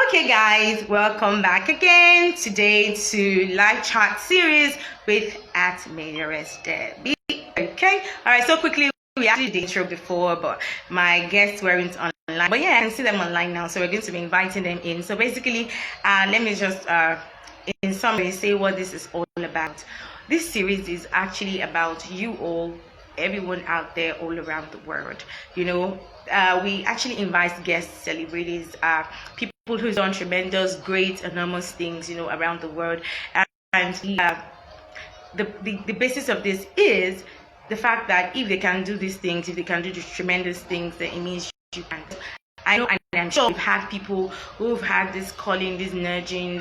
Okay, guys, welcome back again today to live chat series with Mayoress Debby. Okay, all right. So quickly, we actually did the intro before, but my guests weren't online. But yeah, I can see them online now, so we're going to be inviting them in. So basically, let me just in summary say what this is all about. This series is actually about you all, everyone out there all around the world. We actually invite guests, celebrities, people who've done tremendous, great, enormous things, around the world. And the basis of this is the fact that if they can do these things, if they can do these tremendous things, then it means you can. I know, and I'm sure we've had people who've had this calling, this nudging,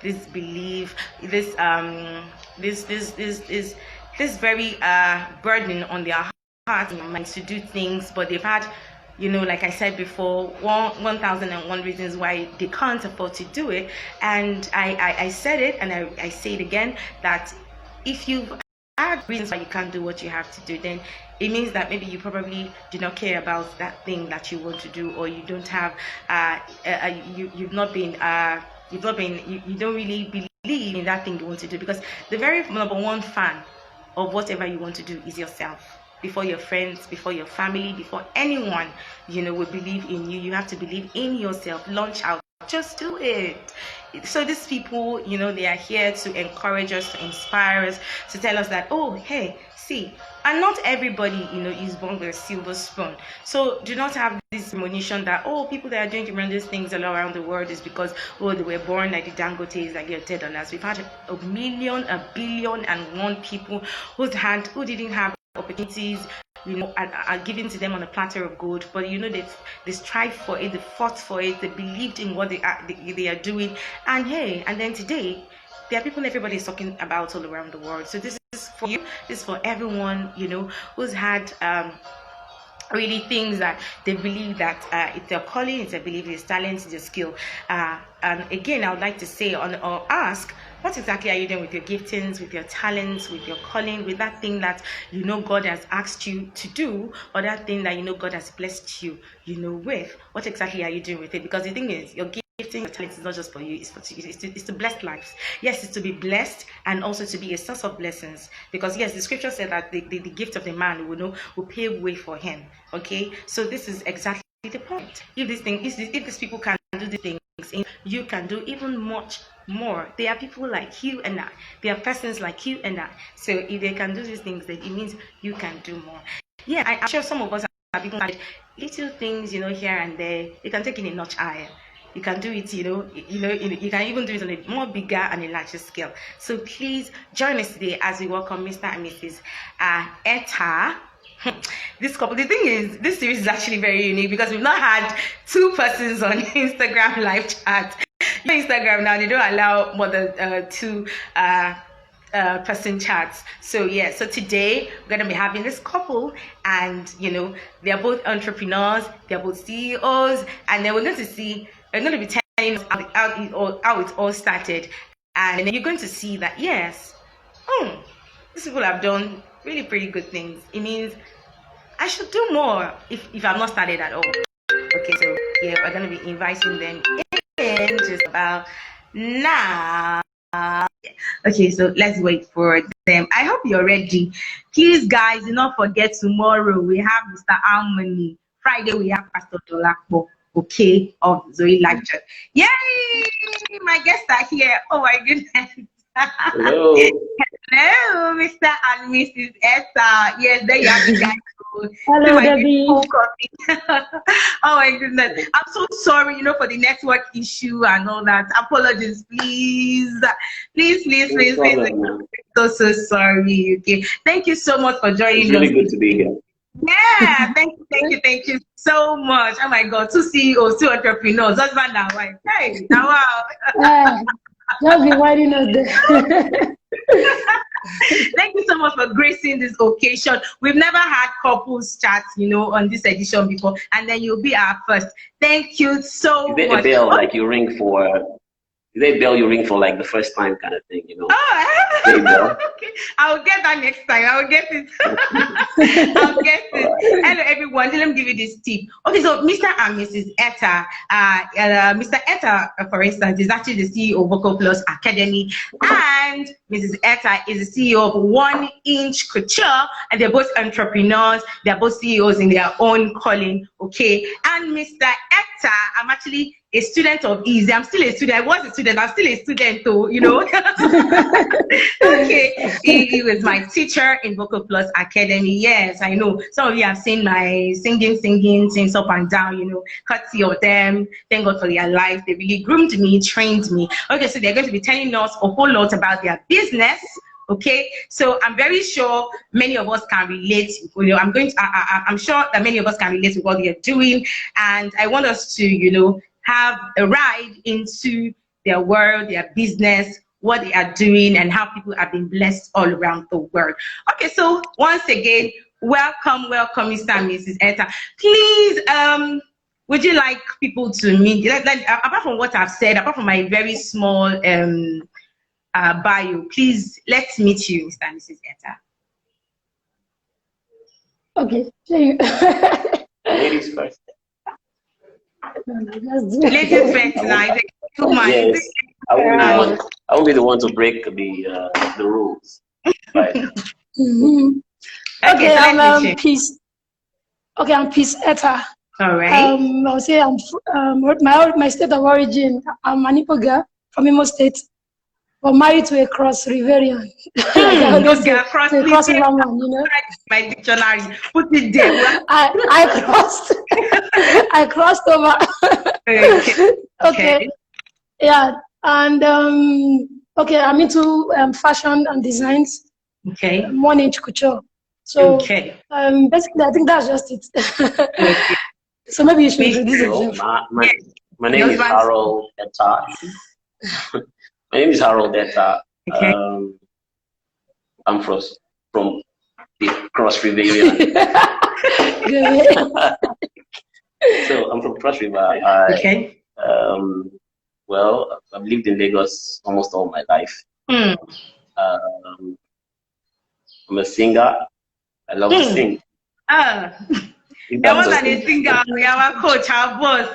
this belief, this very burden on their hearts and minds to do things, but they've had, like I said before, 1,001 reasons why they can't afford to do it. And I said it, and I say it again, that if you've had reasons why you can't do what you have to do, then it means that maybe you probably do not care about that thing that you want to do, or you don't have you don't really believe in that thing you want to do, because the very number one fan of whatever you want to do is yourself. Before your friends, before your family, before anyone, will believe in you. You have to believe in yourself. Launch out. Just do it. So these people, they are here to encourage us, to inspire us, to tell us that, oh, hey, see, and not everybody, is born with a silver spoon. So do not have this premonition that, oh, people that are doing tremendous things all around the world is because, oh, they were born like the Dangotes, like your Ted Donalds. We've had a billion and one people who didn't have opportunities, are given to them on a platter of gold, but they strive for it, they fought for it, they believed in what they are doing, and then today there are people everybody is talking about all around the world. So this is for you, this is for everyone, who's had really things that they believe that it's their calling, it's their belief, it's talent, it's their skill. And again, I would like to say or ask, what exactly are you doing with your giftings, with your talents, with your calling, with that thing that God has asked you to do, or that thing that God has blessed you, with? What exactly are you doing with it? Because the thing is, your gifting, your talent is not just for you, it's to bless lives. Yes, it's to be blessed and also to be a source of blessings. Because yes, the scripture said that the gift of the man will pave way for him. Okay, so this is exactly the point. If these people can do the things, you can do even much more. There are people like you and I. There are persons like you and I. So if they can do these things, then it means you can do more. Yeah, I'm sure some of us have even had little things, here and there. You can take it a notch higher. You can do it, you can even do it on a more bigger and a larger scale. So please join us today as we welcome Mr. and Mrs. Ettahs. This couple. The thing is, this series is actually very unique because we've not had two persons on Instagram live chat. Instagram now, they don't allow more than two person chats. So yeah, so today we're gonna be having this couple, and they're both entrepreneurs, they're both CEOs, and then we're going to be telling us how it all started, and then you're going to see that yes, these people have done really pretty good things. It means I should do more if I've not started at all. Okay, so yeah, we're gonna be inviting them in just about now. Okay, so let's wait for them. I hope you're ready. Please, guys, do not forget tomorrow we have Mr. Harmony. Friday we have Pastor Dolakbo, okay, of Zoe Live Church. Yay! My guests are here. Oh my goodness. Hello. Hello, Mr. and Mrs. Ettahs. Yes, there you have the guys. Hello, Debby. Oh my goodness. I'm so sorry, for the network issue and all that. Apologies, please. Please. So sorry. Okay. Thank you so much for joining us. It's really good to be here. Yeah, thank you so much. Oh my God, two CEOs, two entrepreneurs, husband and wife. Hey, wow. Just be winding us there. Thank you so much for gracing this occasion. We've never had couples chats, on this edition before, and then you'll be our first. Thank you so much. A bell like you ring for Is there a bell you ring for like the first time kind of thing, you know? Oh, okay. I'll get that next time. I'll get it. I'll get it. Right. Hello, everyone. So let me give you this tip. Okay, so Mr. and Mrs. Ettah, Mr. Ettah, for instance, is actually the CEO of Vocal Plus Academy, and Mrs. Ettah is the CEO of 1 Inch Couture, and they're both entrepreneurs. They're both CEOs in their own calling. Okay, and Mr. Ettah, I'm actually a student of Easy. I'm still a student. I was a student. I'm still a student, too, you know. Okay, he was my teacher in Vocal Plus Academy. Yes, I know. Some of you have seen my singing, things up and down, you know, courtesy of them. Thank God for their life. They really groomed me, trained me. Okay, so they're going to be telling us a whole lot about their business. Okay, so I'm very sure many of us can relate. You know, I'm sure that many of us can relate to what they're doing, and I want us to, you know, have a ride into their world, their business, what they are doing, and how people have been blessed all around the world. Okay, so once again, welcome, Mr. and Mrs. Ettah. Please, would you like people to meet? Like, apart from what I've said, apart from my very small bio, please let's meet you, Mr. and Mrs. Ettah. Okay. So Ladies first. Ladies first, now. Yes. I won't be the one to break the rules. Right. mm-hmm. Okay, so I'm Peace. Okay, I'm Peace Ettah. All right. I'll say I'm my state of origin. I'm an Igbo girl from Imo State, but married to a cross Riverian. Cross Roman, you know. My dictionary, put it there. I crossed. I crossed over. Okay. Yeah, and okay, I'm into fashion and designs. Okay. 1 Inch Couture. So basically, I think that's just it. Okay. So maybe you should introduce yourself. My name is Harold Ettah. My name is Harold Ettah. Okay. I'm from the Cross Riverian. So I'm from Cross River. Okay. Well, I've lived in Lagos almost all my life. I'm a singer. I love to sing. That was a singer. We are a coach, our boss.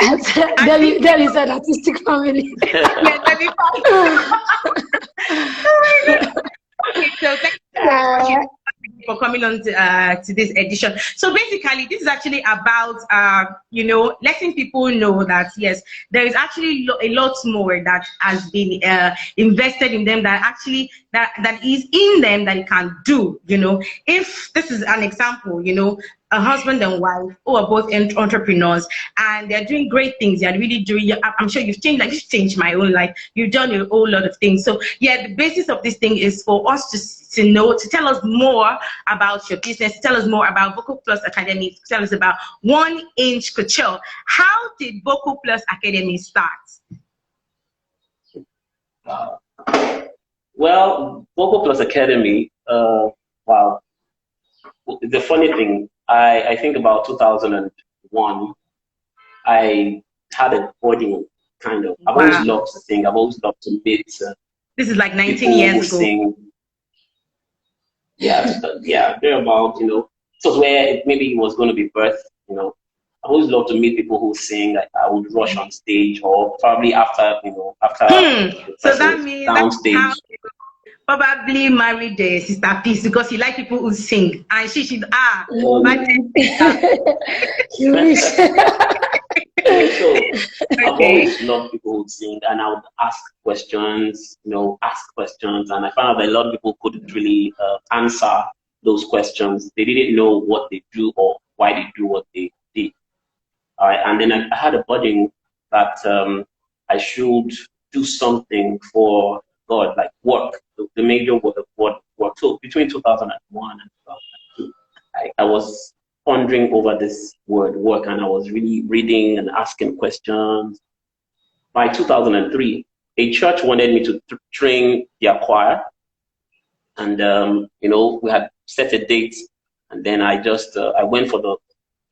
There is an artistic family. Yeah, Debby. Okay, so thank you for coming on to this edition. So basically, this is actually about you know, letting people know that yes, there is actually a lot more that has been invested in them, that actually that is in them that it can do. You know, if this is an example, you know, a husband and wife who are both entrepreneurs and they're doing great things. They're really doing, I'm sure you've changed my own life. You've done a whole lot of things. So yeah, the basis of this thing is for us to know, to tell us more about your business, tell us more about Vocal Plus Academy, tell us about 1 Inch Couture. How did Vocal Plus Academy start? Well, Vocal Plus Academy, wow. The funny thing, I think about 2001, I had a boarding kind of. I've always loved to sing. I've always loved to meet. This is like 19 years ago. Sing. Yeah, yeah, thereabout, you know. It was where maybe it was going to be birth, you know. I always love to meet people who sing. Like I would rush on stage, or probably after, you know, after. So that means downstage. Probably married Sister Peace because he like people who sing, and she So I've always loved people who sing, and I would ask questions, you know, and I found out that a lot of people couldn't really answer those questions. They didn't know what they do or why they do what they did. All right, and then I had a budding that I should do something for God, like work, the major word of work. So between 2001 and 2002, I was pondering over this word work, and I was really reading and asking questions. By 2003, a church wanted me to train their choir, and you know, we had set a date, and then I just I went for the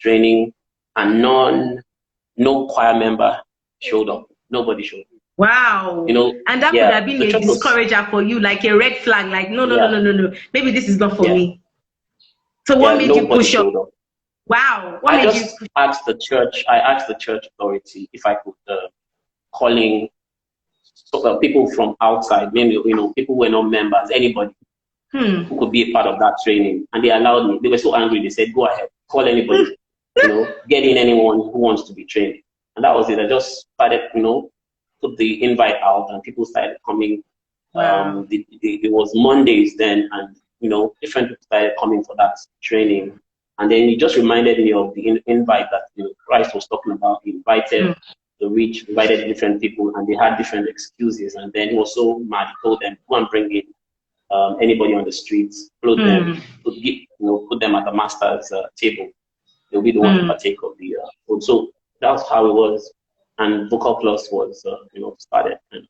training, and no choir member showed up. Nobody showed up. Wow. You know, and that could have been a discourager for you, like a red flag, like no, maybe this is not for me. So what made you push up? Wow. What made you push asked the church, I asked the church authority if I could call in people from outside, maybe, you know, people who were not members, anybody who could be a part of that training. And they allowed me. They were so angry. They said, go ahead, call anybody, you know, get in anyone who wants to be trained. And that was it. I just started, you know, put the invite out and people started coming. Wow. It was Mondays then, and, you know, different people started coming for that training. And then it just reminded me of the invite that, you know, Christ was talking about. He invited the rich, invited different people, and they had different excuses. And then he was so mad, he told them, go and bring in anybody on the streets, float them, put them at the master's table. They'll be the one to partake of the food. So that's how it was. And Vocal Plus was, you know, started in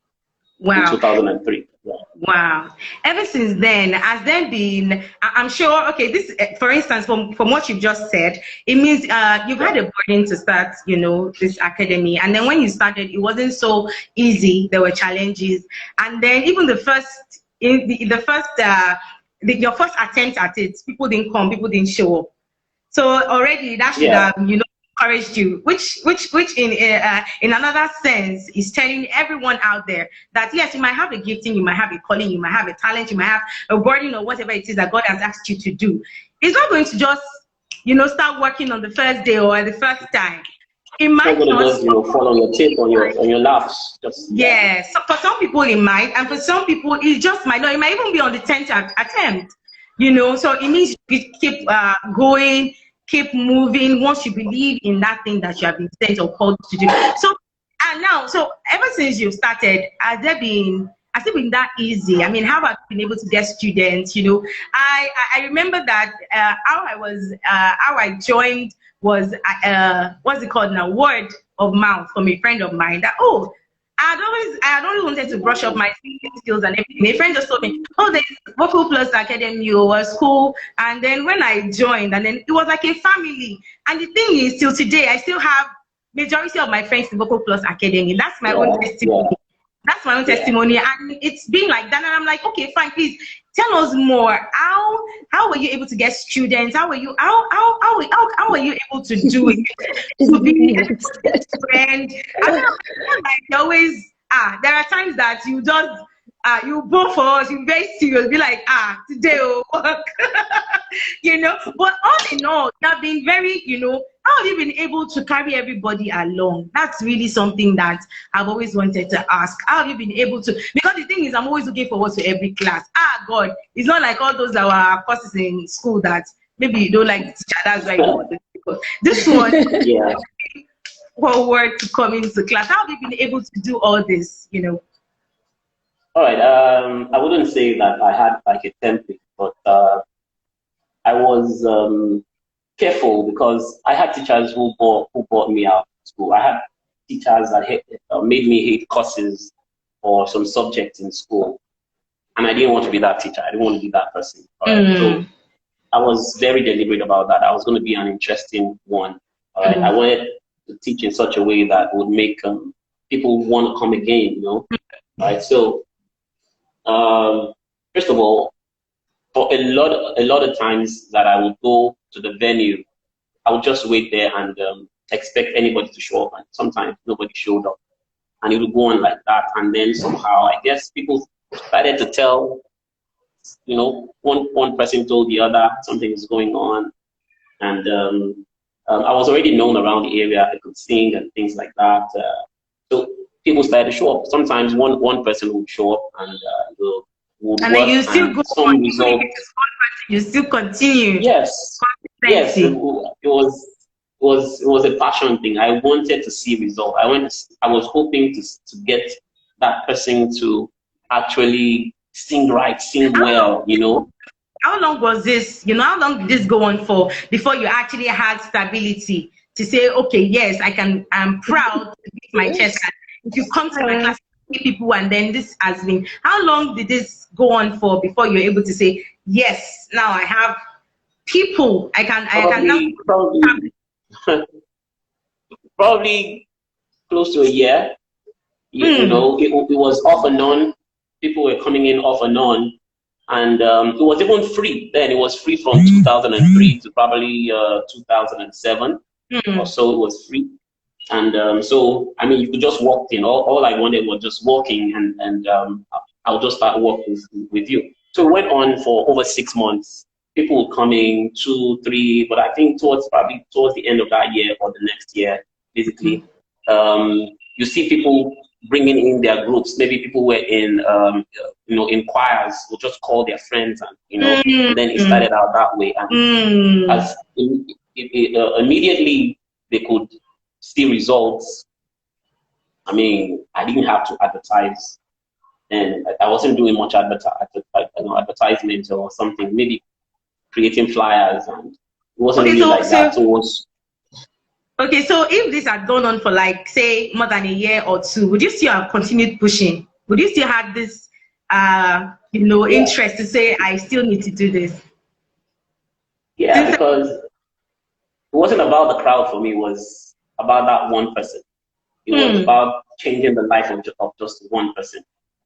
2003. Yeah. Wow. Ever since then, has there been, I'm sure, okay, this, for instance, from what you've just said, it means you've had a burden to start, you know, this academy. And then when you started, it wasn't so easy. There were challenges. And then even your first attempt at it, people didn't come, people didn't show up. So already that should have, you know, encouraged you, which in another sense is telling everyone out there that yes, you might have a gifting, you might have a calling, you might have a talent, you might have a burden or whatever it is that God has asked you to do. It's not going to just, you know, start working on the first day or the first time. It might not just, you know, fall on your tape, on your laps. Yes, so for some people it might, and for some people it just might not. It might even be on the 10th attempt, you know. So it means you keep going, keep moving once you believe in that thing that you have been sent or called to do. So so ever since you've started, has it been that easy? I mean, how have you been able to get students? You know, I remember that how I joined was what's it called now? Word of mouth from a friend of mine that I had always wanted to brush up my singing skills and everything. A friend just told me, there's Vocal Plus Academy, was cool. And then when I joined, and then it was like a family. And the thing is, till today, I still have majority of my friends in Vocal Plus Academy. That's my own testimony. That's my own testimony. And it's been like that. And I'm like, okay, fine, please tell us more. How were you able to get students? How were you able to do it? To be a friend. I don't know, like always there are times that you just you both for us, you very serious, be like, today will work. You know, but all in all, you have been very, you know, how have you been able to carry everybody along? That's really something that I've always wanted to ask. How have you been able to? Because the thing is, I'm always looking forward to every class. God, it's not like all those that were courses in school that maybe you don't like the teacher. That's why you want to do. This one, forward to coming to class. How have you been able to do all this? You know. All right. I wouldn't say that I had like a template, but I was careful because I had teachers who brought me out of school. I had teachers that made me hate courses or some subjects in school, and I didn't want to be that teacher. I didn't want to be that person. All right? So I was very deliberate about that. I was going to be an interesting one. All right? I wanted to teach in such a way that would make people want to come again. You know, all right? So first of all, for a lot of times that I would go to the venue, I would just wait there and expect anybody to show up, and sometimes nobody showed up, and it would go on like that. And then somehow, I guess people started to tell, you know, one person told the other something is going on, and I was already known around the area. I could sing and things like that. So people started to show up. Sometimes one person would show up and would and then you still go on. You still continue. Yes. Yes. It was a passion thing. I wanted to see results. I was hoping to get that person to actually sing right, sing well, you know. How long was this? You know, how long did this go on for before you actually had stability to say, okay, yes, I'm proud to beat my chest. If you come to my class, people, and then this has been, how long did this go on for before you're able to say, yes, now I have people, I can now probably close to a year. You know, it was off and on. People were coming in off and on. And it was even free then. It was free from 2003 to probably 2007 or so. It was free. And so, I mean, you could just walk in. All I wanted was just walking, and I'll just start working with you. So it went on for over 6 months. People would come in 2, 3, but I think towards the end of that year or the next year, basically, you see people bringing in their groups. Maybe people were in, you know, in choirs, will just call their friends, and you know, and then it started out that way. And as immediately they could see results. I mean, I didn't have to advertise, and I wasn't doing much advertisement or something. Maybe creating flyers, and it wasn't really like that. So it was. Okay, so if this had gone on for like, say, more than a year or two, would you still have continued pushing? Would you still have this, you know, interest to say, I still need to do this? Yeah, because it wasn't about the crowd for me. It was about that one person. It was about changing the life of just one person.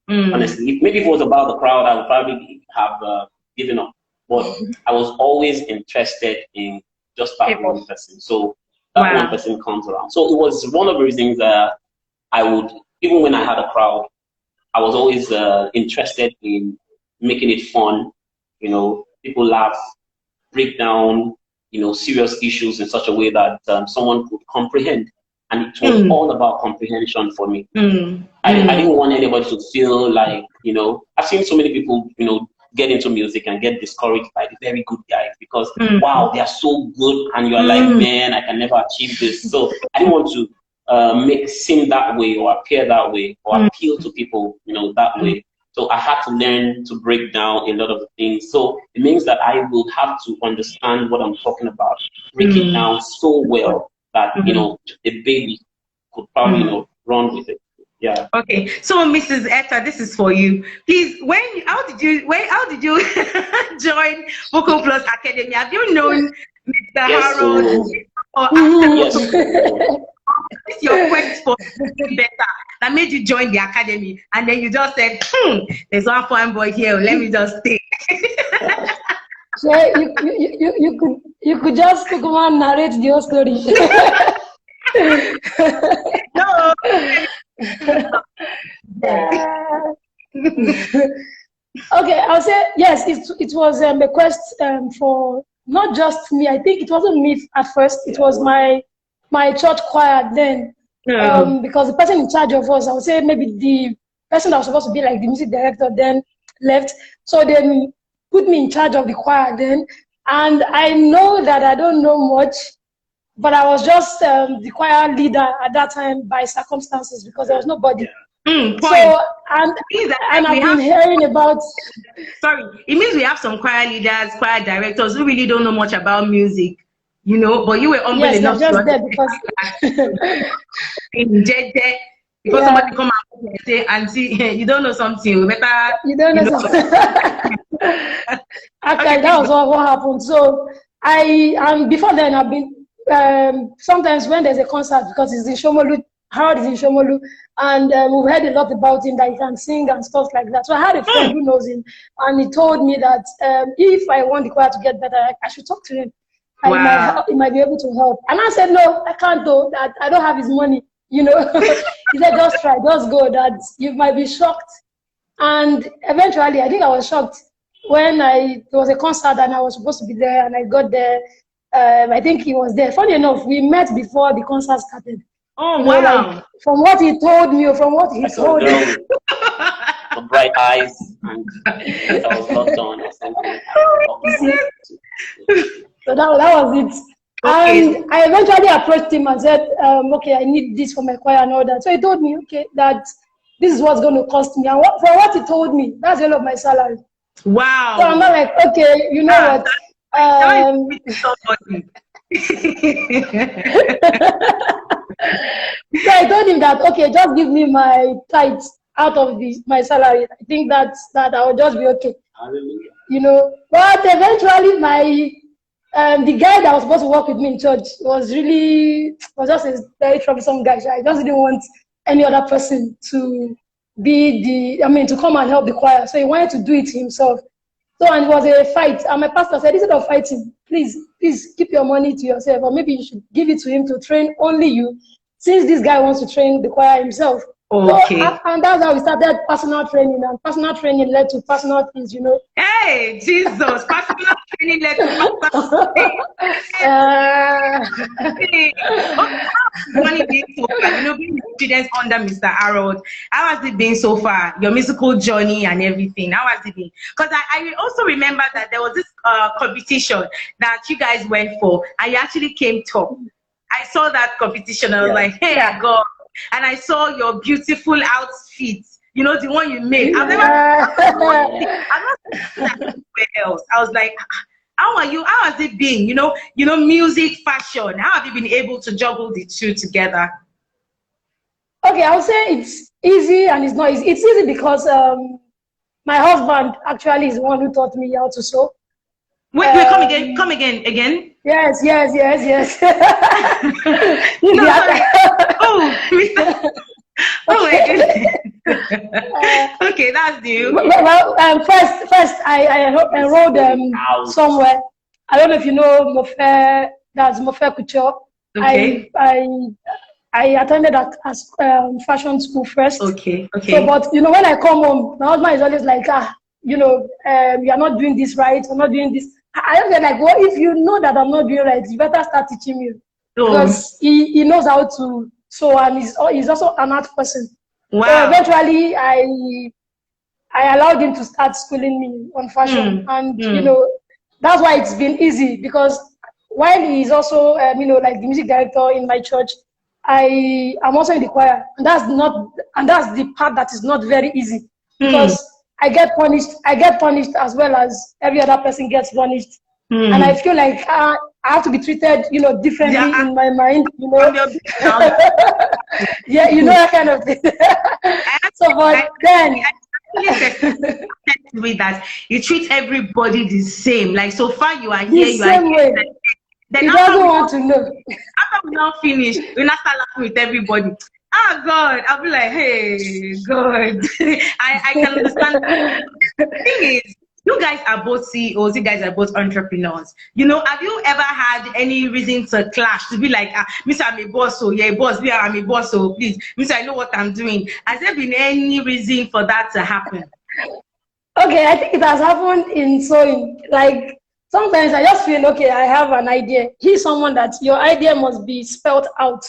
Honestly, maybe if it was about the crowd, I would probably have given up. But I was always interested in just that one person. So that one person comes around. So it was one of the reasons that I would, even when I had a crowd, I was always interested in making it fun. You know, people laugh, break down, you know, serious issues in such a way that someone could comprehend. And it was all about comprehension for me. I didn't want anybody to feel like, you know, I've seen so many people, you know, get into music and get discouraged by the very good guys because, wow, they are so good. And you're like, man, I can never achieve this. So I didn't want to seem that way or appear that way or appeal to people, you know, that way. So I had to learn to break down a lot of the things. So it means that I will have to understand what I'm talking about, break it down so well that, you know, a baby could probably, you know, run with it. Yeah. Okay. So, Mrs. Ettah, this is for you. Please, how did you join Vocal Plus Academy? Have you known Mr. Harold? Yes. What's your quest for better that made you join the academy, and then you just said, "There's one fine boy here. Let me just stay." So you could just come and narrate your story. No. Okay, I'll say yes. It was a quest for not just me. I think it wasn't me at first. It was my church choir then. Because the person in charge of us, I would say maybe the person that was supposed to be like the music director then left. So then put me in charge of the choir then. And I know that I don't know much, but I was just the choir leader at that time by circumstances because there was nobody. So, and I've been hearing about... Sorry, it means we have some choir leaders, choir directors who really don't know much about music, you know, but you were humble enough just there because... because somebody come out and say, Auntie, you don't know something, we better... You don't know something. Actually, that was what happened. So, and before then, I've been... sometimes when there's a concert, because it's in Shomolu, Harold is in Shomolu, and we've heard a lot about him that he can sing and stuff like that. So I had a friend who knows him, and he told me that if I want the choir to get better, I should talk to him. He might be able to help. And I said, no, I can't do that. I don't have his money, you know. He said, just try, just go. That you might be shocked. And eventually, I think I was shocked when there was a concert and I was supposed to be there, and I got there. I think he was there. Funny enough, we met before the concert started. Oh, wow. Like, from what he told me, or from what he told me. Some bright eyes, and I was locked on or something. So that was it. Okay. And I eventually approached him and said, okay, I need this for my choir and all that. So he told me, okay, that this is what's going to cost me. And for what he told me, that's all of my salary. Wow. So I'm not like, okay, you know what? So I told him that, okay, just give me my tithes out of my salary. I think that I will just be okay. Hallelujah. You know, but eventually my The guy that was supposed to work with me in church was just a very troublesome guy. I just didn't want any other person to to come and help the choir. So he wanted to do it himself. So, and it was a fight. And my pastor said, instead of fighting, please keep your money to yourself, or maybe you should give it to him to train only you, since this guy wants to train the choir himself. Okay. So, and that's how we started personal training, and personal training led to personal things, you know. Hey, Jesus, personal training led to personal training. Money being so far, you know, being students under Mr. Harold, how has it been so far? Your musical journey and everything, how has it been? Because I also remember that there was this competition that you guys went for, and you actually came top. I saw that competition, I was like, hey, God. And I saw your beautiful outfit, you know, the one you made. I've not seen that anywhere else. I was like, how are you? How has it been? You know, music, fashion. How have you been able to juggle the two together? Okay, I would say it's easy and it's not easy. It's easy because my husband actually is the one who taught me how to sew. Wait, come again. Yes. Oh my goodness. Okay, that's new. Well, first I enrolled somewhere. I don't know if you know Mofe, that's Mofe Couture. Okay. I attended that as fashion school first. Okay. So, but you know, when I come home, my husband is always like, you are not doing this right, you're not doing this. I don't get like, well, if you know that I'm not doing right, you better start teaching me. Because he knows how to sew, and he's also an art person. Wow. So eventually I allowed him to start schooling me on fashion. And you know, that's why it's been easy, because while he's also like the music director in my church, I'm also in the choir, and that's the part that is not very easy, because I get punished as well as every other person gets punished. And I feel like I have to be treated, differently in my mind, yeah, that kind of thing. So, but then with that, you treat everybody the same. Like, so far you are the here, same way. Then he doesn't want to know. After we now finish, we now start laughing with everybody. Oh God, I'll be like, hey, God. I can understand. The thing is, you guys are both CEOs, you guys are both entrepreneurs. Have you ever had any reason to clash? To be like, Mr. I'm a boss, so yeah, boss, yeah, I'm a boss, so please, Mr. I know what I'm doing. Has there been any reason for that to happen? Okay, I think it has happened in sewing. Like, sometimes I just feel, okay, I have an idea. He's someone that your idea must be spelled out,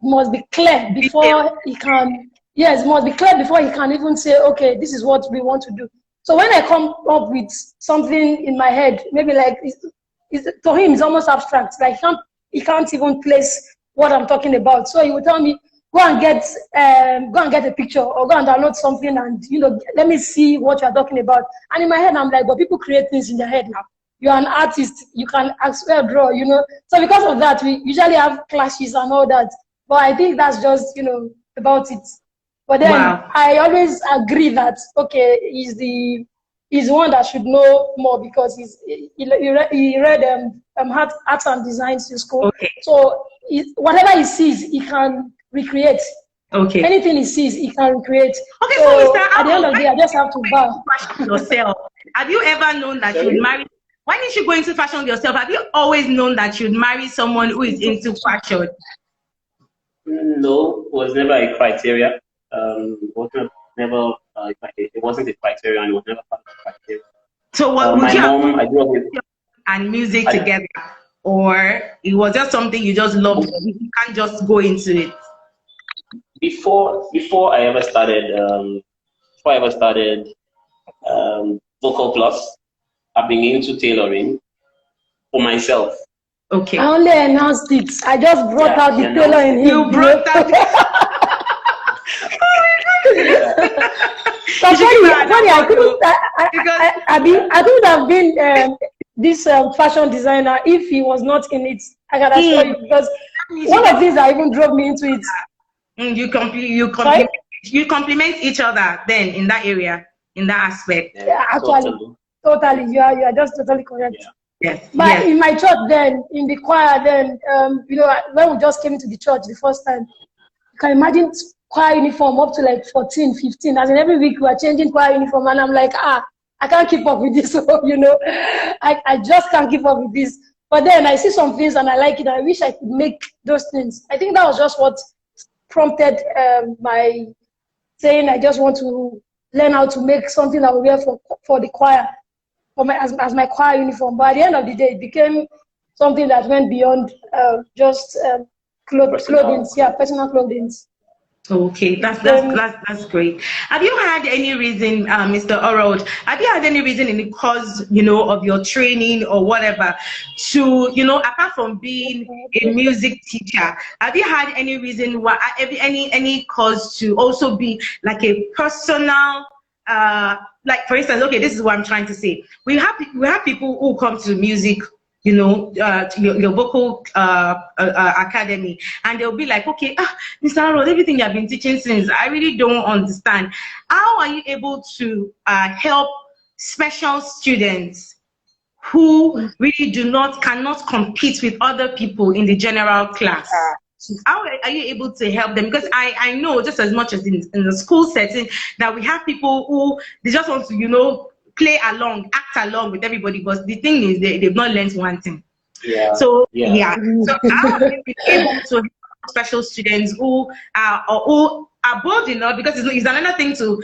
must be clear before he can, must be clear before he can even say, okay, this is what we want to do. So when I come up with something in my head, maybe like, to him, it's almost abstract. Like, he can't even place what I'm talking about. So he will tell me, go and get a picture, or go and download something, and let me see what you're talking about. And in my head, I'm like, but people create things in their head now. You're an artist, you can as well draw, So because of that, we usually have clashes and all that. But I think that's just, about it. But then I always agree that, okay, he's the one that should know more, because he read arts and designs in school. Okay. So whatever he sees, he can recreate. Okay. Anything he sees, he can recreate. Okay, so at the end of the day, I just have to bow. Yourself. Have you ever known that you'd marry? Why didn't you go into fashion yourself? Have you always known that you'd marry someone who is into fashion? No, it was never a criteria. It wasn't a criteria, and it was never part of the criteria. So what would you have and music together, or it was just something you just loved? You can't just go into it. Before I ever started, Vocal Plus, I've been into tailoring for myself. Okay. I only announced it. I just brought out the tailor in him. You brought out. I couldn't have been this fashion designer if he was not in it. I can assure you, because one of these that even drove me into it. You complement each other then in that area, in that aspect. Yeah, actually, totally. You are just totally correct. Yeah. Yes. But Yes. in my church then, in the choir then, you know, when we just came into the church the first time, you can imagine choir uniform up to like 14, 15. As in every week we are changing choir uniform, and I'm like, I can't keep up with this, you know. I just can't keep up with this. But then I see some things and I like it. I wish I could make those things. I think that was just what prompted my saying I just want to learn how to make something I will wear for the choir, for my as my choir uniform. But at the end of the day, it became something that went beyond just clothing, yeah, personal clothing. Okay, that's great. Have you had any reason, Mr. Orod? Have you had any reason in the course, you know, of your training or whatever, to, you know, apart from being a music teacher, have you had any reason why any cause to also be like a personal, like for instance, okay, this is what I'm trying to say. We have people who come to music, you know, your vocal academy, and they'll be like, okay, Mr. Harold, everything you have been teaching since, I really don't understand. How are you able to help special students who really cannot compete with other people in the general class? How are you able to help them? Because I know just as much as in the school setting that we have people who they just want to, you know, play along, act along with everybody, but the thing is they've not learned one thing. Yeah. So Mm-hmm. so how have you been able to help special students who are bold enough, because it's another thing to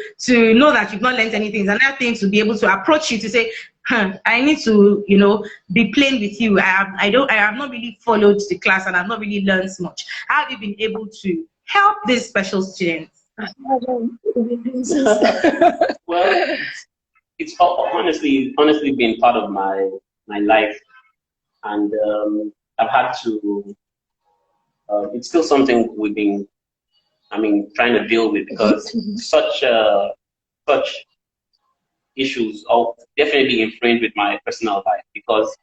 know that you've not learned anything. It's another thing to be able to approach you to say, I need to, you know, be plain with you. I have not really followed the class and I've not really learned much. How have you been able to help these special students? Well, it's honestly been part of my life, and I've had to. It's still something we've been, trying to deal with, because such issues are definitely infringed with my personal life. Because,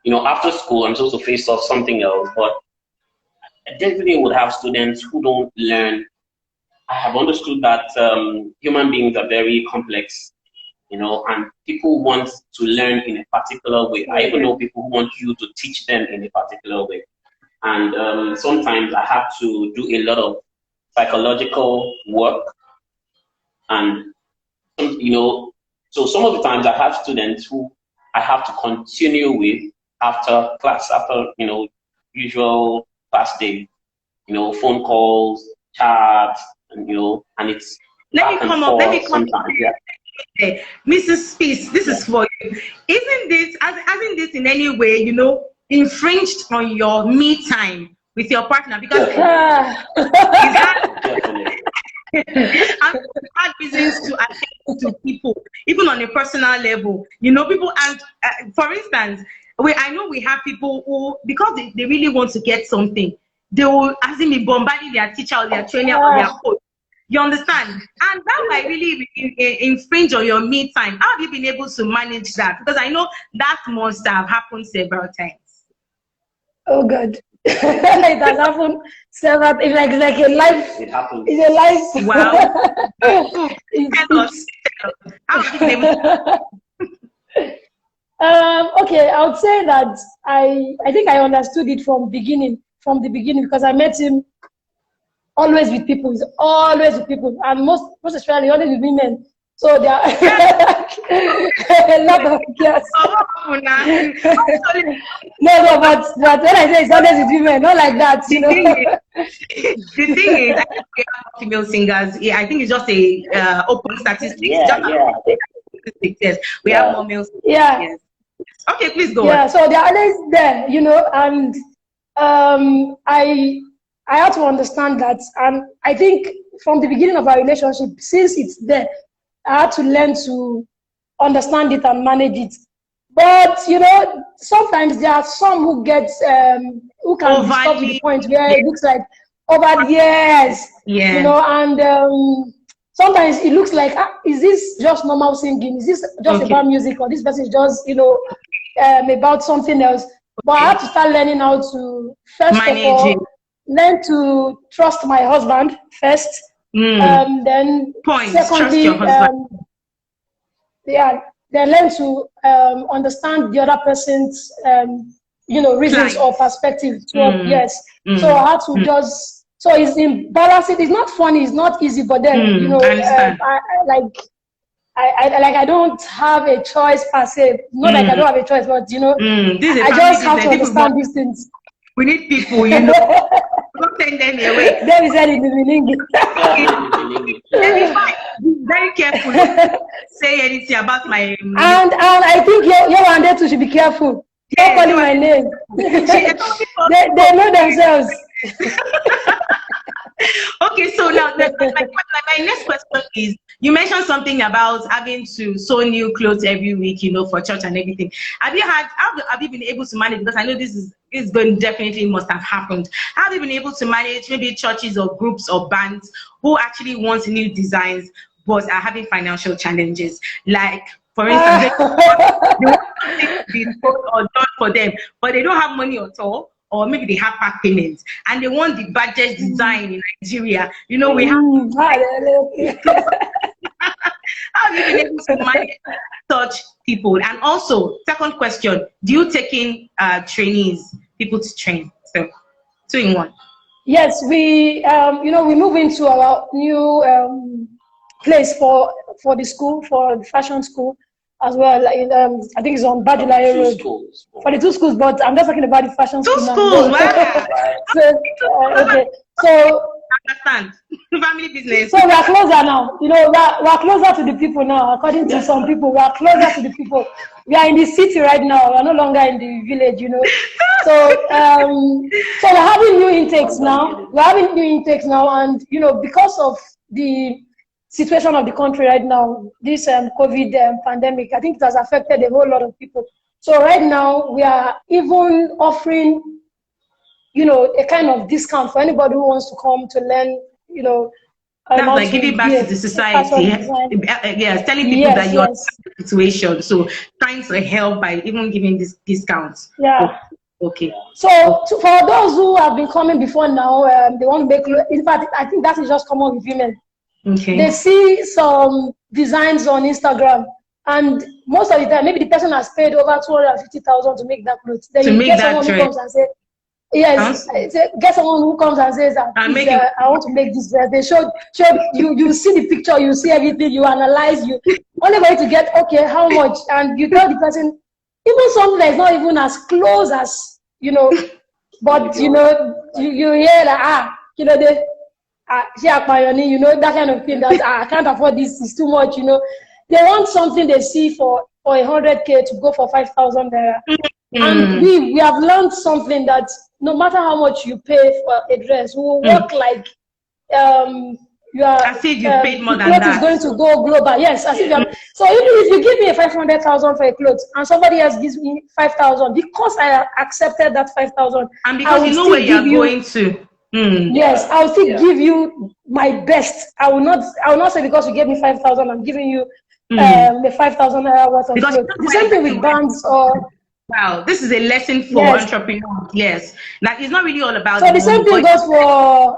you know, after school I'm supposed to face off something else, but I definitely would have students who don't learn. I have understood that human beings are very complex, you know, and people want to learn in a particular way. I even know people who want you to teach them in a particular way. And sometimes I have to do a lot of psychological work. And, you know, so some of the times I have students who I have to continue with after class, after, you know, usual class day, you know, phone calls, chats, and, you know, and it's Let me come up. Yeah. Mrs. Peace, this is for you. Hasn't this in any way, you know, infringed on your me time with your partner? Because I've had reasons to attend to people, even on a personal level. You know, people, and for instance, I know we have people who, because they really want to get something, they will, as in, be bombarding their teacher or their trainer or their coach. You understand? And that might really infringe on your me time. How have you been able to manage that? Because I know that must have happened several times. Oh God. It has happened several. It's like a life. It happens. It's a life. Wow. Tell us. How have you been able to? Okay, I would say that I think I understood it from the beginning, because I met him always with people. He's always with people, and most especially always with women. So there are a lot of yes. No, but when I say it's always with women, not like that, you know. The thing is, I think we have female singers. Yeah, I think it's just a open statistics. Yes, we have more male singers. Yeah. Yes. Okay, please go. Yeah, so they're always there, you know, and I had to understand that, and I think from the beginning of our relationship, since it's there, I had to learn to understand it and manage it. But you know, sometimes there are some who get who can stop to the point where it looks like over the years, you know, and sometimes it looks like, is this just normal singing? Is this just about music, or this person is just, you know, about something else? But I have to start learning how to first of all learn to trust my husband first. Then secondly, they learn to understand the other person's reasons or perspective. Yes. So I had to just, so it's embarrassing. It's not funny. It's not easy. But then I don't have a choice per se. Not like I don't have a choice, but I just have to understand these things. We need people, Don't send them away. Debby said it in English. Be very careful. Don't say anything about my. And I think you and they too should be careful. Don't call my name. they know themselves. Okay, so now my next question is, you mentioned something about having to sew new clothes every week, for church and everything. Have you been able to manage? Because I know this is going, definitely must have happened. Have you been able to manage maybe churches or groups or bands who actually want new designs but are having financial challenges? Like, for instance, they want something to be sold or done for them, but they don't have money at all. Or maybe they have back payments and they want the budget design in Nigeria. We have. How have you been able to manage such people? And also, second question: do you take in trainees, people to train? So, 2 in 1. Yes, we we move into our new place for the school, for the fashion school as well. I think it's on Badulaye Road. For the 2 schools, but I'm just talking about the fashion school. 2 schools, wow. Okay. So understand. Family business. So we are closer now. We are closer to the people now. According to some people, we are closer to the people. We are in the city right now. We are no longer in the village. So so we're having new intakes now. And because of the situation of the country right now, this COVID pandemic, I think it has affected a whole lot of people. So right now we are even offering, a kind of discount for anybody who wants to come to learn, that's like giving back to the society. Yes, telling people that you're in a situation. So trying to help by even giving these discounts. Yeah. Okay. So for those who have been coming before now, they want to make, in fact, I think that is just common with women. Okay. They see some designs on Instagram, and most of the time, maybe the person has paid over 250,000 to make that clothes. Then you get someone who comes and say, yes, get someone who comes and says that I want to make this dress. They show you see the picture, you see everything, you analyze, you only going to get how much, and you tell the person even something that is not even as close as but you hear like that kind of thing, that I can't afford this, it's too much. They want something they see for 100K to go for 5,000 naira. And we have learned something, that no matter how much you pay for a dress, we will work like you are. As if you paid more than that. Is going to go global. Yes, as if you are. So even if you give me a 500,000 for a clothes and somebody else gives me 5,000, because I accepted that 5,000, and because you know where you are going to. Yes, I will still give you my best. I will not say because you gave me 5,000, I'm giving you the 5,000 naira worth of clothes. The same thing with bands or. Wow, this is a lesson for entrepreneurs. Yes, like it's not really all about. So the same thing goes for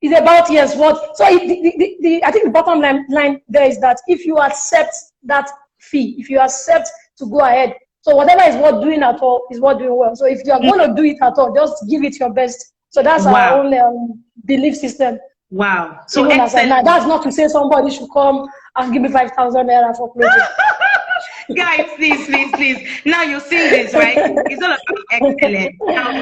it's about what. So I think the bottom line there is that if you accept that fee, if you accept to go ahead, so whatever is worth doing at all is worth doing well. So if you are going to do it at all, just give it your best. So that's our own belief system. Wow. So that's not to say somebody should come and give me 5,000 naira for clothing. Guys, please. Now you see this, right? It's all about excellence. Now,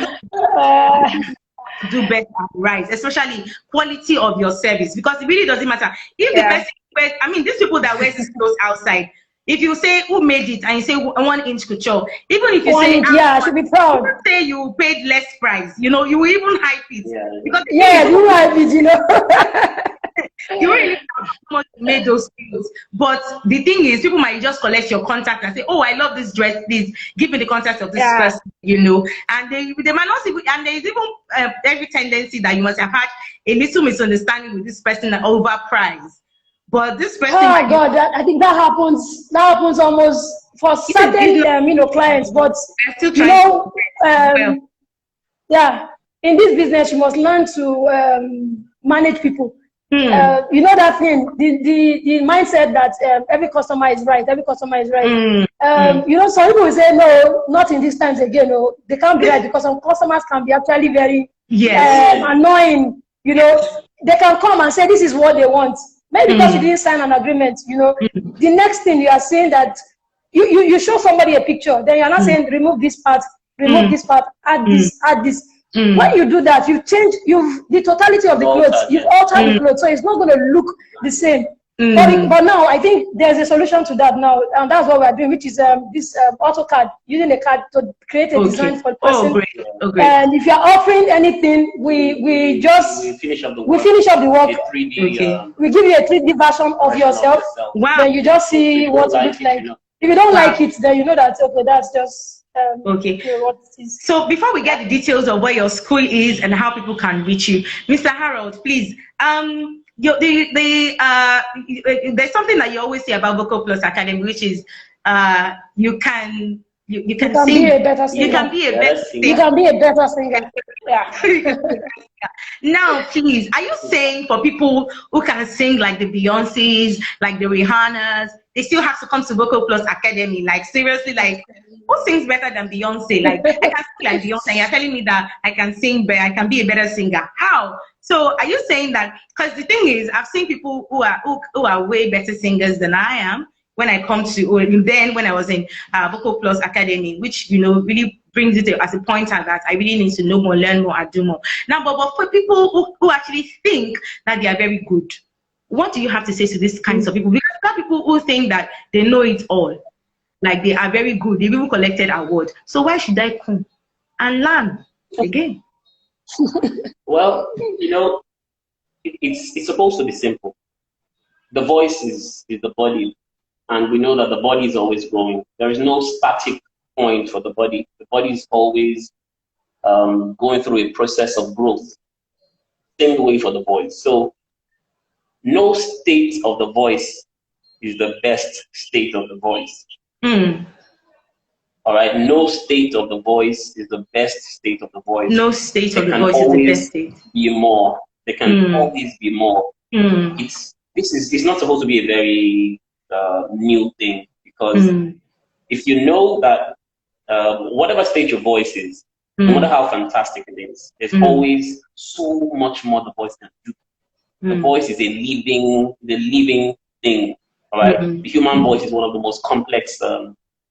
do better, right? Especially quality of your service, because it really doesn't matter if the person wears. I mean, these people that wear these clothes outside. If you say who made it and you say 1 inch couture, even if you say I should be proud. Say you paid less price, you will even hype it. Because you hype it, you really know how much you made those things. But the thing is, people might just collect your contact and say, oh, I love this dress, please give me the contact of this person, and they might not see, and there is even every tendency that you must have had a little misunderstanding with this person over price. But this person, I think that happens almost for certain clients, but in this business you must learn to manage people. You know that thing, the mindset that every customer is right, every customer is right. You know, some people will say, no, not in these times again. No, they can't be right because some customers can be actually very annoying. You know, they can come and say this is what they want. Maybe because you didn't sign an agreement. You know, the next thing you are saying that you show somebody a picture, then you're not saying remove this part, add this, add this. When you do that, you change the totality of the clothes. You've altered the clothes, so it's not going to look the same. But now I think there's a solution to that now, and that's what we're doing, which is this AutoCAD, using a card to create a design for the person. Great. And if you're offering anything, we finish up the work. We give you a 3D version of yourself. Wow. Then you just see what it looks like. If you don't like it, then you know that okay, that's just. So before we get the details of where your school is and how people can reach you, Mr. Harold, please, there's something that you always say about Vocal Plus Academy, which is you can sing. Be a better singer. You can be a better singer. You can be a better singer. Yeah. Now, please, are you saying for people who can sing like the Beyoncés, like the Rihannas, they still have to come to Vocal Plus Academy? Like, seriously, like, who sings better than Beyonce? Like, I can sing like Beyonce, and you're telling me that I can sing better, I can be a better singer. How? So, are you saying that? Because the thing is, I've seen people who are way better singers than I am when I come to, or then when I was in Vocal Plus Academy, which, you know, really brings it as a pointer that I really need to know more, learn more, and do more. Now, but for people who actually think that they are very good, what do you have to say to these kinds of people? Because there are people who think that they know it all, like they are very good, they've even collected awards. So why should I come and learn again? Well, you know, it's supposed to be simple. The voice is the body, and we know that the body is always growing. There is no static point for the body. The body is always going through a process of growth. Same way for the voice. So no state of the voice is the best state of the voice. All right, no state of the voice is the best state of the voice. No state of the voice is the best state. Be more. There can always be more. It's not supposed to be a very new thing, because if you know that whatever state your voice is, no matter how fantastic it is, there's always so much more the voice can do. The voice is a living thing. All right, the human voice is one of the most complex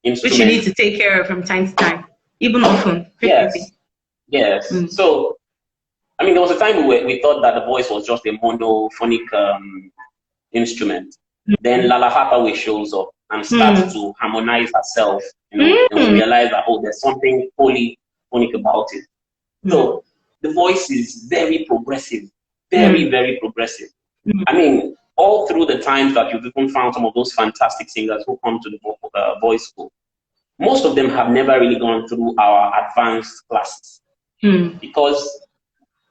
instruments, which you need to take care of from time to time, even often. Yes. So, I mean, there was a time we thought that the voice was just a monophonic instrument. Then Lala Hathaway shows up and starts to harmonize herself, you know, and we realize that, oh, there's something polyphonic about it. So the voice is very progressive, very progressive. I mean, all through the times that you've even found some of those fantastic singers who come to the voice school, most of them have never really gone through our advanced classes, because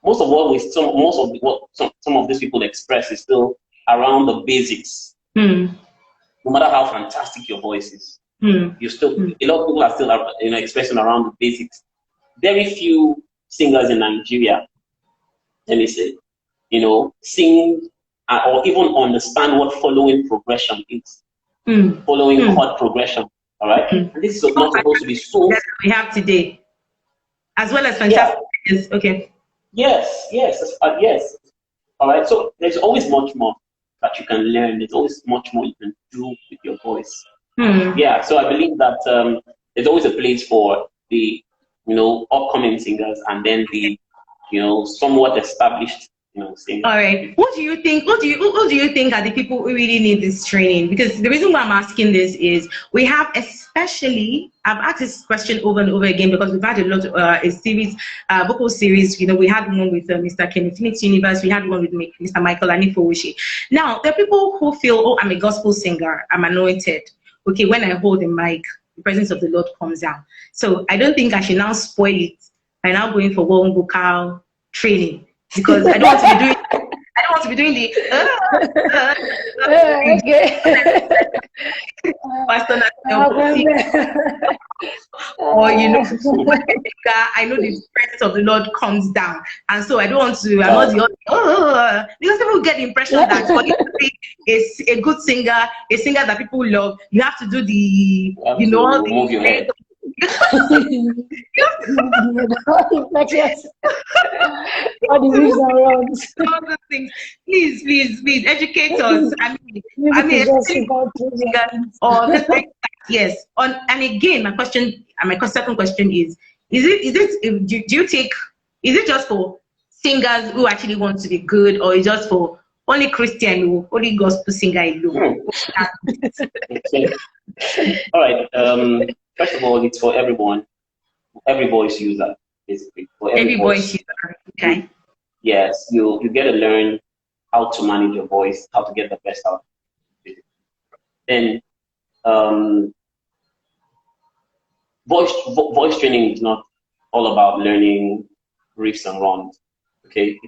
most of some of these people express is still around the basics. No matter how fantastic your voice is, you still, a lot of people are still, you know, expressing around the basics. Very few singers in Nigeria, let me say, you know, sing or even understand what following progression is. Following chord progression. All right, and this is not supposed to be so. That's what we have today, as well as fantastic. Okay. Yes. All right. So there's always much more that you can learn. There's always much more you can do with your voice. Yeah. So I believe that there's always a place for the, you know, upcoming singers, and then the, you know, somewhat established, you know, singers. All right. What do you think? Who do you think are the people who really need this training? Because the reason why I'm asking this is we have, especially, I've asked this question over and over again because we've had a lot of a series, vocal series. You know, we had one with Mr. Kenneth Phoenix Universe. We had one with Mr. Michael Anifowishi. Now, there are people who feel, oh, I'm a gospel singer. I'm anointed. Okay, when I hold the mic, the presence of the Lord comes out. So I don't think I should now spoil it by now going for one vocal training, because I don't want to be doing the okay. Pastor or I know the presence of the Lord comes down, and so I don't want to. I'm not the only, because people get the impression that for you to be a good singer, a singer that people love, you have to do the move your head. All the reason runs. All those things. Please, educate us. I mean, or yes. And again, my second question is is it just for singers who actually want to be good, or is it just for only Christian or only gospel singer alone? Okay. All right. First of all, it's for everyone. Every voice user, basically. For every voice user. Okay. Yes, you get to learn how to manage your voice, how to get the best out of it. Then, voice training is not all about learning riffs and runs. Okay,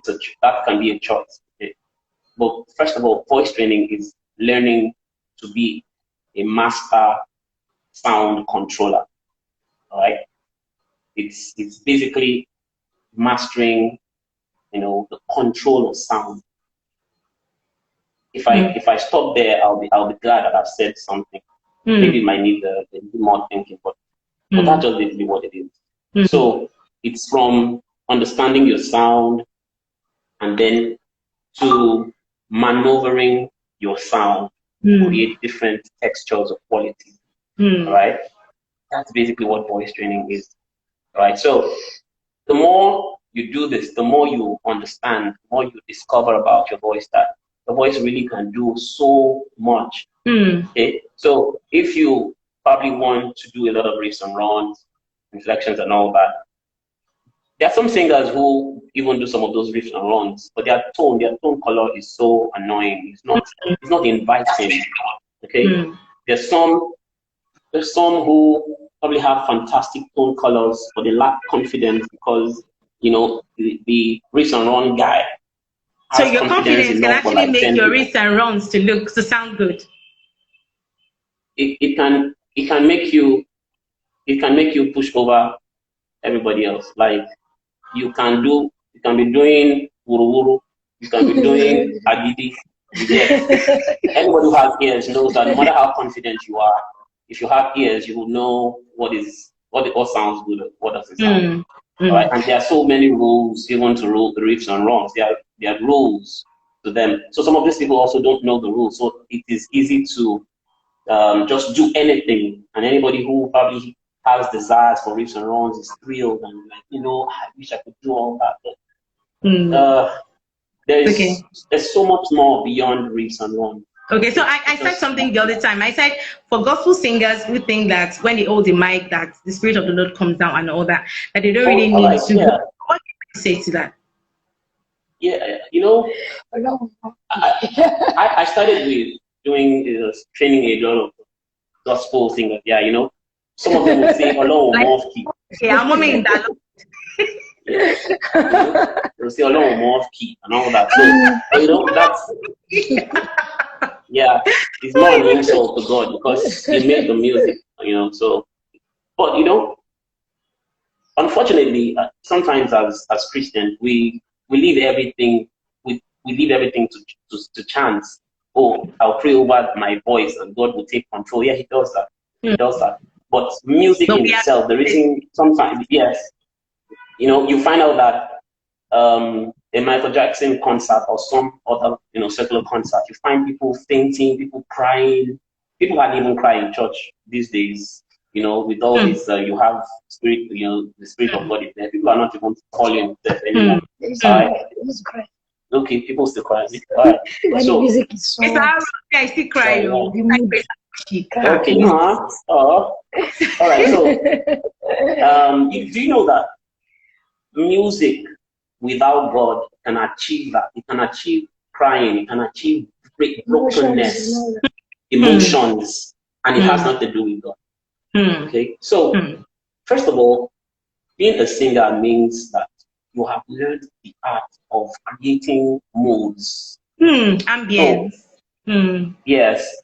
that can be a choice. Okay? But first of all, voice training is learning to be a master sound controller. All right, it's basically mastering, the control of sound. If I stop there, I'll be glad that I've said something. Maybe it might need more thinking, but that's just basically what it is. So it's from understanding your sound, and then to maneuvering your sound to create different textures of quality. All right, that's basically what voice training is. All right, so the more you do this, the more you understand, the more you discover about your voice, that the voice really can do so much. Okay, so if you probably want to do a lot of riffs and runs, inflections and all that, there are some singers who even do some of those riffs and runs, but their tone color is so annoying. It's not inviting. Okay, there's some who probably have fantastic tone colors, but they lack confidence because the riffs and run guy. So your confidence can actually make your riffs and runs to sound good. It can make you push over everybody else. Like you can be doing wuru wuru, you can be doing agidi. Anybody who has ears knows that no matter how confident you are, if you have ears, you will know what sounds good, what doesn't sound. All right, and there are so many rules even to the riffs and runs. There are rules to them. So some of these people also don't know the rules. So it is easy to just do anything. And anybody who probably has desires for riffs and runs is thrilled and I wish I could do all that. But there's so much more beyond riffs and runs. Okay, so I said something the other time. I said for gospel singers who think that when they hold the mic that the Spirit of the Lord comes down and all that they don't really need to. Yeah. What do you say to that? Yeah, I started with doing training a lot of gospel singers. Yeah, some of them would say "Alone more key." Yeah, I'm in that. They'll say "Alone more key" and all that. So that's. Yeah, it's more an insult to God because He made the music, So, but unfortunately, sometimes as Christians, we leave everything. We leave everything to chance. Oh, I'll pray over my voice and God will take control. Yeah, He does that. He does that. But music in itself, the reason sometimes, yes, you find out that a Michael Jackson concert or some other secular concert, you find people fainting, people crying. People aren't even crying in church these days. With all this, you have spirit, the Spirit of God is there. People are not even calling death anymore. Okay, people still cry. All right. So, music is so. I still cry. Okay, all right. So, do you know that music without God can achieve that? It can achieve crying. It can achieve brokenness, emotions, and it has nothing to do with God. Okay, so first of all, being a singer means that you have learned the art of creating moods Ambience. Yes,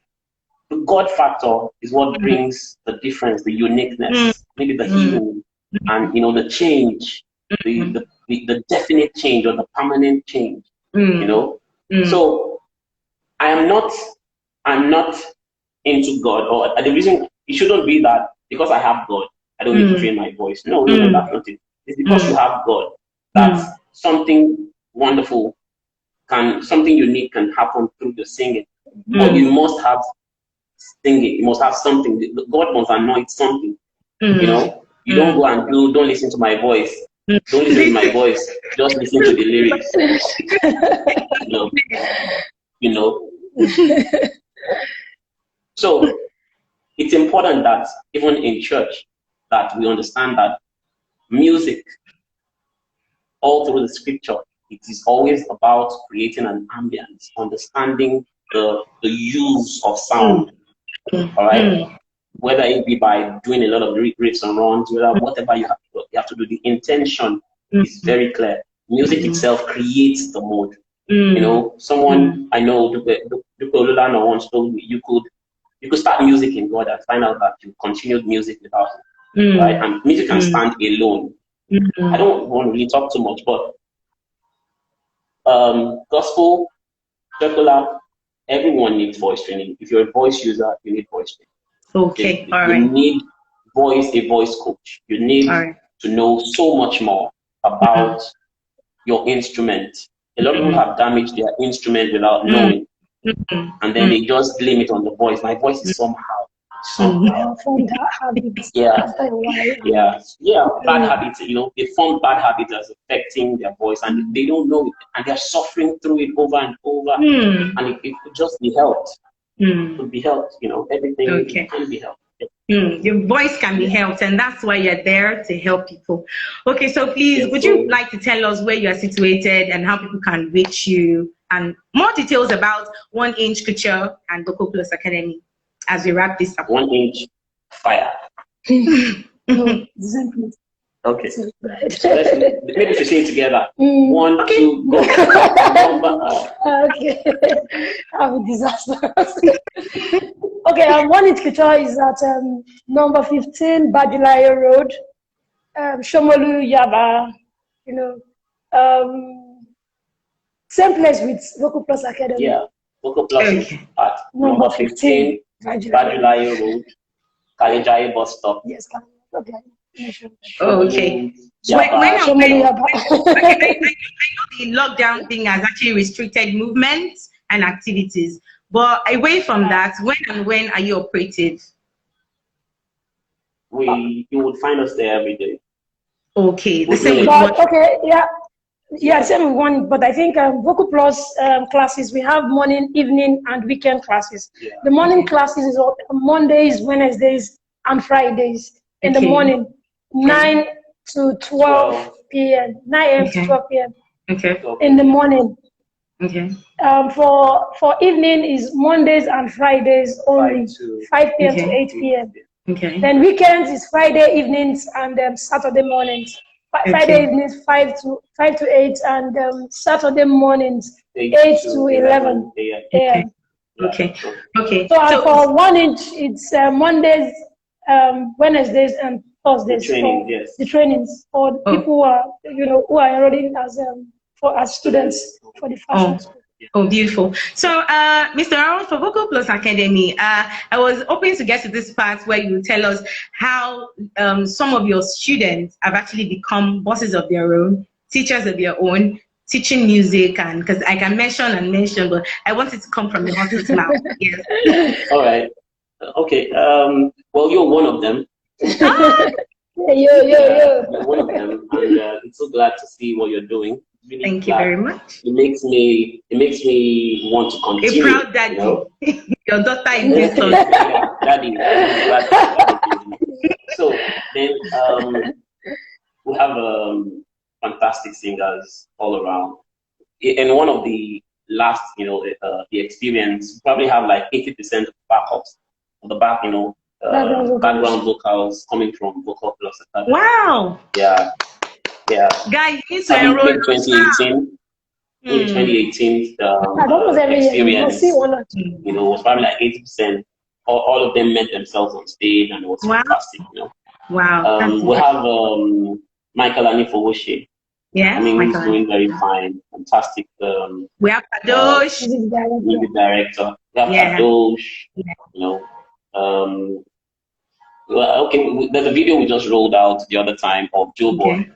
the God factor is what brings the difference, the uniqueness, maybe the healing, and the change, the definite change or the permanent change. So I'm not into God, or the reason it shouldn't be that because I have God, I don't need to train my voice. No, that's not it. It's because you have God that something wonderful something unique can happen through the singing. But you must have singing, you must have something. God must anoint something. You don't go and don't listen to my voice. Don't listen to my voice. Just listen to the lyrics. So it's important that even in church that we understand that music, all through the scripture, it is always about creating an ambience, understanding the use of sound. All right, whether it be by doing a lot of riffs and runs, whatever you have to do, the intention is very clear. Music itself creates the mood. Someone I know, Dukolulano once told me, you could start music in God and find out that you continued music without it, right? And music can stand alone. I don't want to really talk too much, but gospel, secular, everyone needs voice training. If you're a voice user, you need voice training. Okay, you need a voice coach. You need to know so much more about your instrument. A lot of people have damaged their instrument without knowing. And then they just blame it on the voice. My voice is somehow. Bad habits. They form bad habits as affecting their voice, and they don't know it, and they're suffering through it over and over. And it could just be helped. It could be helped. Everything can be helped. Your voice can be helped, and that's why you're there to help people. Okay, so please, would you like to tell us where you are situated and how people can reach you, and more details about 1 Inch Couture and Vocal Plus Academy as we wrap this up? 1 Inch Fire. No, okay. So maybe we should say it together. 1, 2, go. Okay. I'm a disaster. Okay, 1 Inch Couture is at number 15 Badulayo Road, Shomolu, Yaba. Same place with Vocal Plus Academy. Yeah, Vocal Plus at number 15 Badulayo Road, Kalijai bus stop. Yes, okay. Okay. I know the lockdown thing has actually restricted movement and activities, but away from that, when are you operative? You would find us there every day. Okay. Same one, but I think Vocal Plus classes, we have morning, evening, and weekend classes. Yeah. The morning classes is on Mondays, Wednesdays, and Fridays in the morning, 9 to 12 p.m., 9 a.m. to 12 p.m. Okay. In the morning. Okay. For evening is Mondays and Fridays only, 5 p.m. to 8 p.m. Okay. Then weekends is Friday evenings and Saturday mornings. Friday evenings 5 to 8, and Saturday mornings 8 to 11 a.m. Okay. So for 1 Inch, it's Mondays, Wednesdays, and Thursdays. The trainings for people who are already as students for the fashion school. Oh, beautiful. So, Mr. Aaron, for Vocal Plus Academy, I was hoping to get to this part where you tell us how some of your students have actually become bosses of their own, teachers of their own, teaching music, and because I can mention, but I want it to come from the horse's mouth. Yes. All right. Okay. Well, you're one of them. You're one of them, and I'm so glad to see what you're doing. Really Thank you very much. It makes me want to continue. A proud daddy. Your daughter in this one. Daddy. So then we have fantastic singers all around. In one of the last, the experience, probably have like 80% of backups on the back, background vocals coming from Vocal Plus Academy. Wow. Yeah. Guys, you need to enroll. 2018. in 2018, That was every year. You experience, see one or two. you know, was probably like 80%. All of them met themselves on stage, and it was Wow. fantastic, you know. Wow. We have Michael Anifowoshi. Yes, I mean, he's Michael. doing very fine. Fantastic. We have Kadosh. Music director. We have Kadosh. Yeah. You know. Well, okay, there's a video we just rolled out the other time of Joe Boy.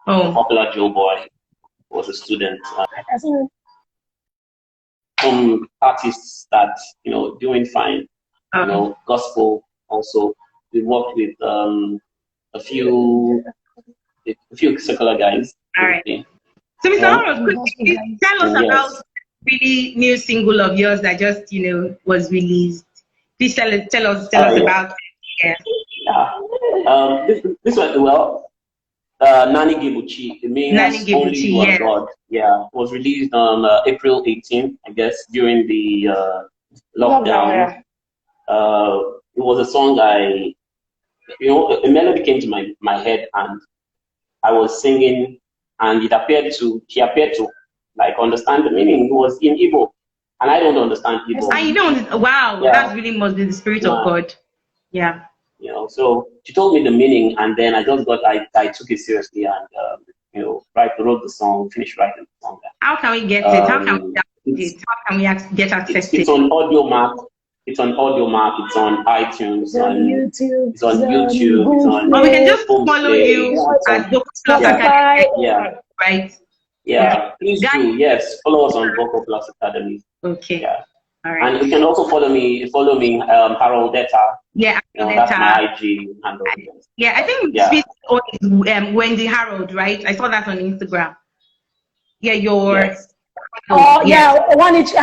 Oh. The popular Joe Boy was a student. Some artists that, you know, doing fine. You know, gospel also. We worked with a few secular guys. All right. So, Mr. Arnold, could you tell us about the really new single of yours that just, you know, was released? Please tell us about it. Yeah. This one, well, Nani Gibuchi, it means Only You Are God. Yeah, it was released on April 18th, I guess, during the lockdown. It was a song you know, a melody came to my head, and I was singing, and he appeared to like understand the meaning. It was in Igbo, and I don't understand Igbo. I don't. Wow, that really must be the spirit of God. Yeah. You know, so she told me the meaning, and then I took it seriously, and you know, wrote the song, finished writing the song. How can we get it? How can we download it? How can we get access to it? It's on AudioMark. It's on AudioMark. It's on iTunes. It's on YouTube. It's on YouTube. It's on. Or we can just follow you at Vocal Plus Academy. Yeah. Right. Yeah. Please do. Yes. Follow us on Vocal Plus Academy. Okay. Yeah. All right. And you can also follow me, Harold Ettahs. Yeah, that's my IG handle. Yeah, I think it's Wendy Harold, right? I saw that on Instagram. Yeah, Yes. One each.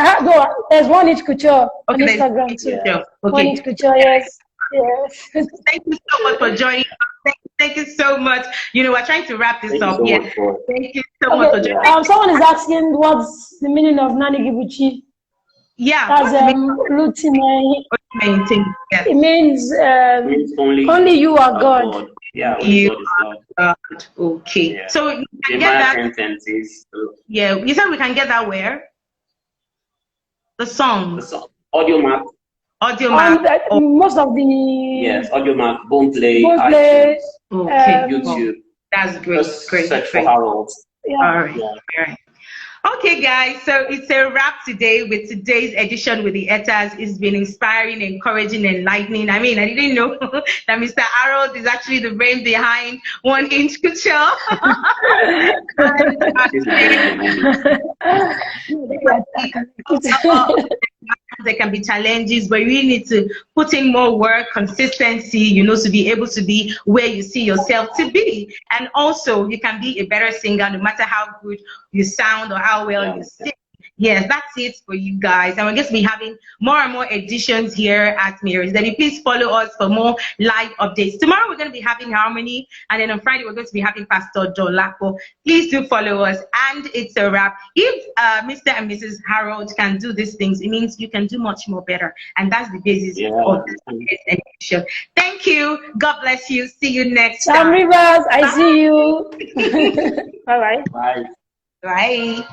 There's one each couture on Instagram too. Okay. One each couture, yes. Thank you so much for joining us. Thank you so much. You know, we're trying to wrap this up. Thank you so much for joining. Someone is asking what's the meaning of Nani Gibuchi. Yeah, that's it means only you are God. Yeah, you are God. Okay. Yeah. So you can get that. Sentences. Yeah, you said we can get that where? The song. AudioMark. Most of the AudioMark, Boomplay, iTunes, YouTube. That's great. Just search for Harold. Yeah. All right. Okay, guys, so it's a wrap today with today's edition with the Ettahs. It's been inspiring, encouraging, enlightening. I mean, I didn't know that Mr. Harold is actually the brain behind 1 Inch Couture. There can be challenges, but you really need to put in more work, consistency, you know, to be able to be where you see yourself to be. And also, you can be a better singer no matter how good you sound or how well you sing. Yes, that's it for you guys. And we're going to be having more and more editions here at Mayoress. Debby, please follow us for more live updates. Tomorrow we're going to be having Harmony, and then on Friday we're going to be having Pastor Dolapo. Please do follow us, and it's a wrap. If Mr. and Mrs. Harold can do these things, it means you can do much more better, and that's the basis of this edition. Thank you. God bless you. See you next time. Rivers, I see you. Bye-bye. Bye. Bye.